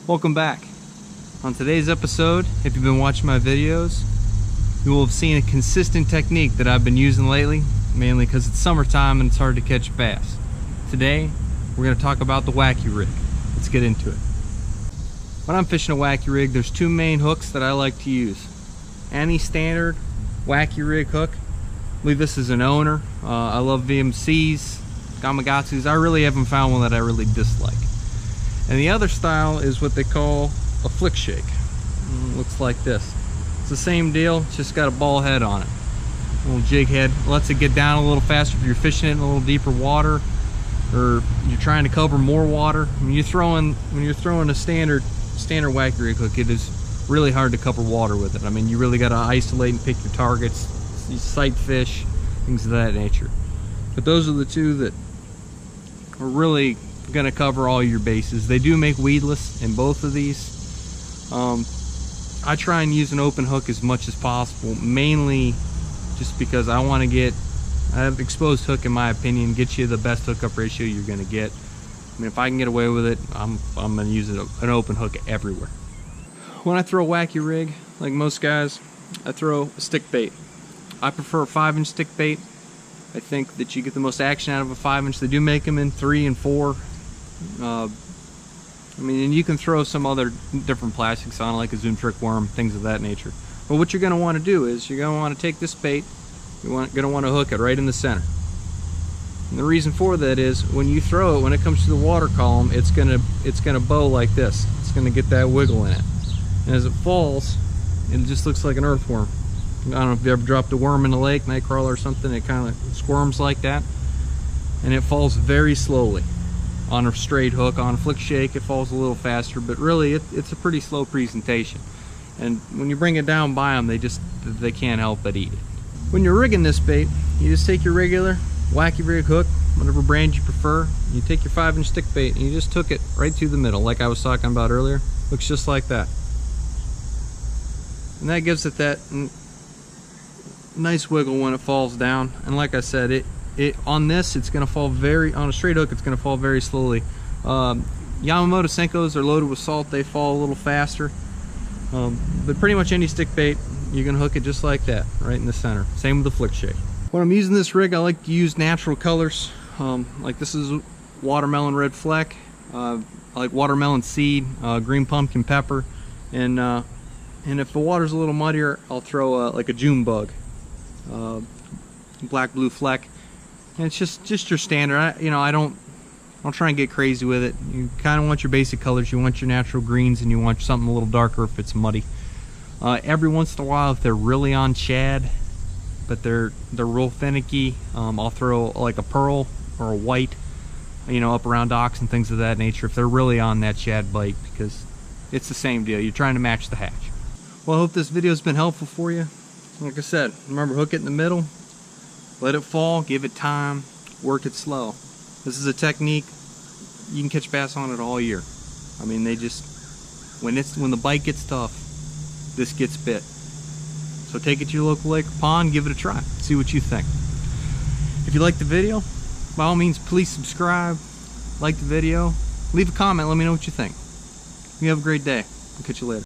Welcome back. On today's episode, if you've been watching my videos, you will have seen a consistent technique that I've been using lately, mainly because it's summertime and it's hard to catch bass. Today, we're going to talk about the wacky rig. Let's get into it. When I'm fishing a wacky rig, there's two main hooks that I like to use. Any standard wacky rig hook. I believe this is an owner. I love VMCs, Gamakatsus. I really haven't found one that I really dislike. And the other style is what they call a flick shake. Looks like this. It's the same deal, it's just got a ball head on it. A little jig head lets it get down a little faster if you're fishing it in a little deeper water, or you're trying to cover more water. When you're throwing a standard wacky rig hook, it is really hard to cover water with it. I mean, you really got to isolate and pick your targets, you sight fish, things of that nature. But those are the two that are really going to cover all your bases. They do make weedless in both of these. I try and use an open hook as much as possible, mainly just because I want to get an exposed hook, in my opinion, get you the best hookup ratio you're going to get. I mean, if I can get away with it, I'm going to use an open hook everywhere. When I throw a wacky rig, like most guys, I throw a stick bait. I prefer a 5-inch stick bait. I think that you get the most action out of a 5-inch. They do make them in 3 and 4. I mean, and you can throw some other different plastics on it, like a Zoom trick worm, things of that nature. But what you're going to want to do is you're going to want to take this bait, you're going to want to hook it right in the center. And the reason for that is when you throw it, when it comes to the water column, it's going to bow like this. It's going to get that wiggle in it. And as it falls, it just looks like an earthworm. I don't know if you ever dropped a worm in the lake, nightcrawler or something, it kind of squirms like that. And it falls very slowly. On a straight hook, on a flick shake, it falls a little faster, but really it's a pretty slow presentation. And when you bring it down by them, they can't help but eat it. When you're rigging this bait, you just take your regular wacky rig hook, whatever brand you prefer. You take your 5-inch stick bait and you just hook it right through the middle, like I was talking about earlier. Looks just like that. And that gives it that nice wiggle when it falls down. And like I said, on this, it's going to fall on a straight hook, it's going to fall very slowly. Yamamoto Senkos are loaded with salt, they fall a little faster. But pretty much any stick bait, you're going to hook it just like that, right in the center. Same with the flick shake. When I'm using this rig, I like to use natural colors. Like this is watermelon red fleck. I like watermelon seed, green pumpkin pepper, and if the water's a little muddier, I'll throw like a June bug, black blue fleck. And it's just your standard. I don't try and get crazy with it. You kind of want your basic colors. You want your natural greens, and you want something a little darker if it's muddy. Every once in a while, if they're really on shad, but they're real finicky, I'll throw like a pearl or a white, up around docks and things of that nature if they're really on that shad bite, because it's the same deal. You're trying to match the hatch. Well, I hope this video has been helpful for you. Like I said, remember, hook it in the middle. Let it fall, give it time, work it slow. This is a technique you can catch bass on it all year. I mean, when the bite gets tough, this gets bit. So take it to your local lake or pond, give it a try, see what you think. If you like the video, by all means, please subscribe, like the video, leave a comment, let me know what you think. You have a great day. I'll catch you later.